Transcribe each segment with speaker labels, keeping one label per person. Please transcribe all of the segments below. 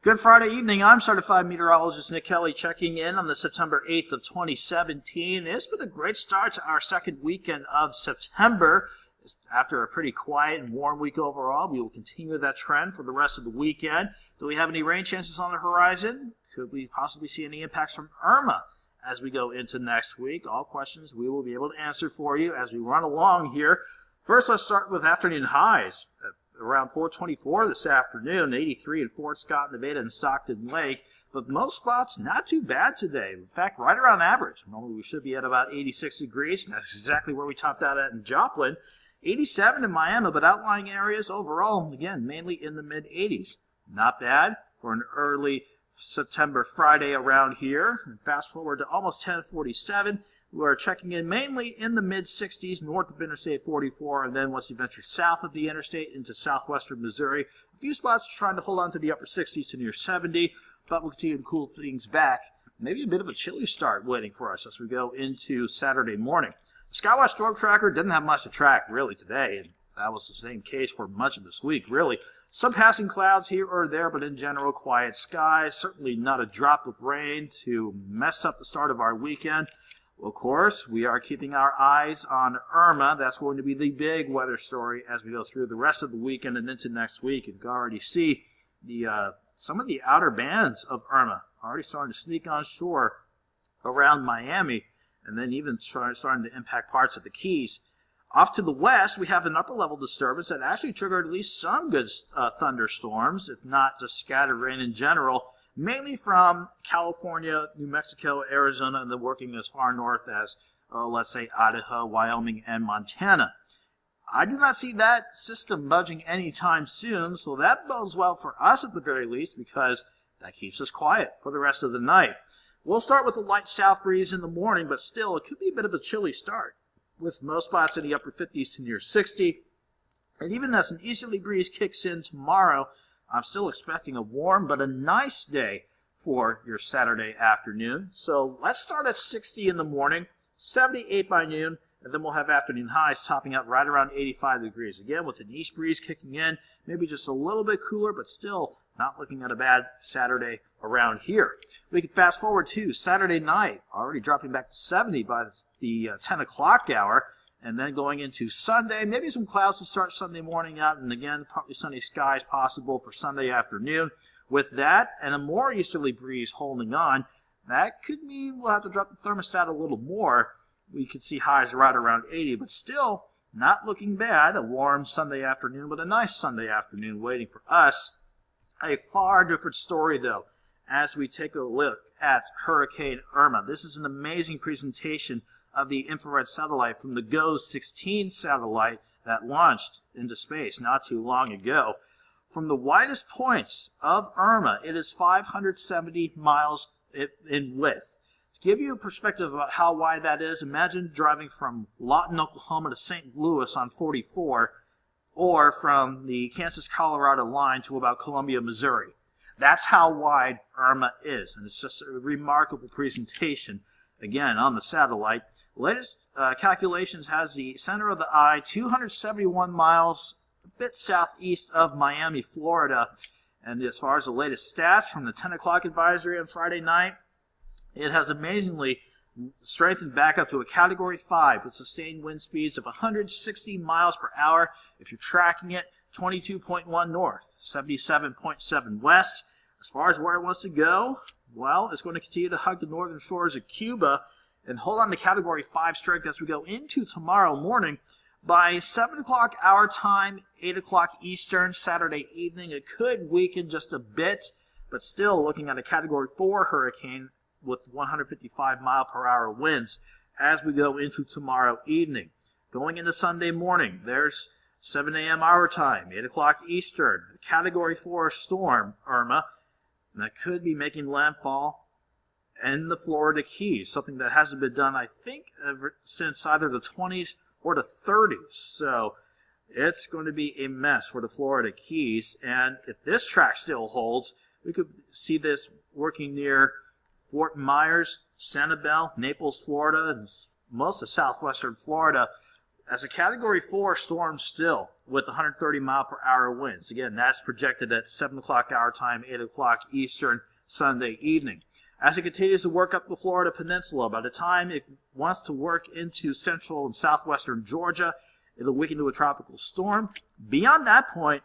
Speaker 1: Good Friday evening. I'm certified meteorologist Nick Kelly checking in on the September 8th of 2017. It's been a great start to our second weekend of September. After a pretty quiet and warm week overall, we will continue that trend for the rest of the weekend. Do we have any rain chances on the horizon? Could we possibly see any impacts from Irma as we go into next week? All questions we will be able to answer for you as we run along here. First, let's start with afternoon highs. Around 424 this afternoon, 83 in Fort Scott, Nevada, and Stockton Lake. But most spots, not too bad today. In fact, right around average. Normally we should be at about 86 degrees, and that's exactly where we topped out at in Joplin. 87 in Miami, but outlying areas overall, again, mainly in the mid-80s. Not bad for an early September Friday around here. And fast forward to almost 1047. We're checking in mainly in the mid-60s north of Interstate 44, and then once you venture south of the interstate into southwestern Missouri, a few spots are trying to hold on to the upper 60s to near 70, but we'll continue to cool things back. Maybe a bit of a chilly start waiting for us as we go into Saturday morning. The Skywatch Storm Tracker didn't have much to track really today, and that was the same case for much of this week, really. Some passing clouds here or there, but in general, quiet skies. Certainly not a drop of rain to mess up the start of our weekend. Of course, we are keeping our eyes on Irma. That's going to be the big weather story as we go through the rest of the weekend and into next week. You can already see some of the outer bands of Irma already starting to sneak on shore around Miami, and then even starting to impact parts of the Keys. Off to the west, we have an upper-level disturbance that actually triggered at least some good thunderstorms, if not just scattered rain in general, mainly from California, New Mexico, Arizona, and then working as far north as, let's say, Idaho, Wyoming, and Montana. I do not see that system budging anytime soon, so that bodes well for us at the very least because that keeps us quiet for the rest of the night. We'll start with a light south breeze in the morning, but still, it could be a bit of a chilly start, with most spots in the upper 50s to near 60. And even as an easterly breeze kicks in tomorrow, I'm still expecting a warm but a nice day for your Saturday afternoon. So let's start at 60 in the morning, 78 by noon, and then we'll have afternoon highs topping out right around 85 degrees. Again, with an east breeze kicking in, maybe just a little bit cooler, but still not looking at a bad Saturday around here. We can fast forward to Saturday night, already dropping back to 70 by the 10 o'clock hour. And then going into Sunday, maybe some clouds to start Sunday morning out, and again, partly sunny skies possible for Sunday afternoon. With that, and a more easterly breeze holding on, that could mean we'll have to drop the thermostat a little more. We could see highs right around 80, but still not looking bad. A warm Sunday afternoon, but a nice Sunday afternoon waiting for us. A far different story, though, as we take a look at Hurricane Irma. This is an amazing presentation of the infrared satellite from the GOES-16 satellite that launched into space not too long ago. From the widest points of Irma, it is 570 miles in width. To give you a perspective about how wide that is, imagine driving from Lawton, Oklahoma to St. Louis on 44, or from the Kansas-Colorado line to about Columbia, Missouri. That's how wide Irma is, and it's just a remarkable presentation, again, on the satellite. Latest calculations has the center of the eye 271 miles, a bit southeast of Miami, Florida. And as far as the latest stats from the 10 o'clock advisory on Friday night, it has amazingly strengthened back up to a Category 5 with sustained wind speeds of 160 miles per hour. If you're tracking it, 22.1 north, 77.7 west. As far as where it wants to go, well, it's going to continue to hug the northern shores of Cuba and hold on to Category 5 strength as we go into tomorrow morning. By 7 o'clock our time, 8 o'clock Eastern, Saturday evening, it could weaken just a bit, but still looking at a Category 4 hurricane with 155 mile per hour winds as we go into tomorrow evening. Going into Sunday morning, there's 7 a.m. our time, 8 o'clock Eastern, a Category 4 storm, Irma, and that could be making landfall in the Florida Keys, something that hasn't been done, I think, ever since either the 20s or the 30s. So it's going to be a mess for the Florida Keys. And if this track still holds, we could see this working near Fort Myers, Sanibel, Naples, Florida, and most of southwestern Florida as a Category 4 storm still with 130-mile-per-hour winds. Again, that's projected at 7 o'clock our time, 8 o'clock Eastern, Sunday evening. As it continues to work up the Florida Peninsula, by the time it wants to work into central and southwestern Georgia, it'll weaken to a tropical storm. Beyond that point,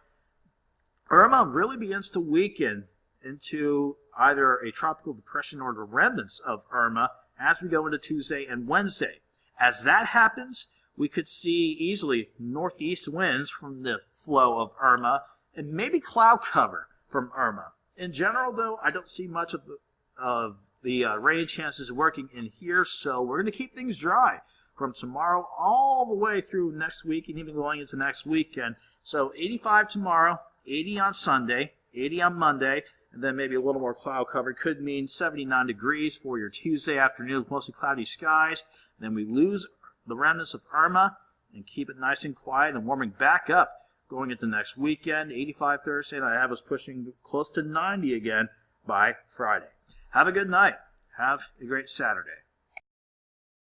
Speaker 1: Irma really begins to weaken into either a tropical depression or the remnants of Irma as we go into Tuesday and Wednesday. As that happens, we could see easily northeast winds from the flow of Irma and maybe cloud cover from Irma. In general, though, I don't see much of the rain chances working in here, so we're going to keep things dry from tomorrow all the way through next week and even going into next weekend. So 85 tomorrow, 80 on Sunday, 80 on Monday, and then maybe a little more cloud cover. Could mean 79 degrees for your Tuesday afternoon with mostly cloudy skies. Then we lose the remnants of Irma and keep it nice and quiet and warming back up going into next weekend. 85 Thursday, and I have us pushing close to 90 again by Friday. Have a good night. Have a great Saturday.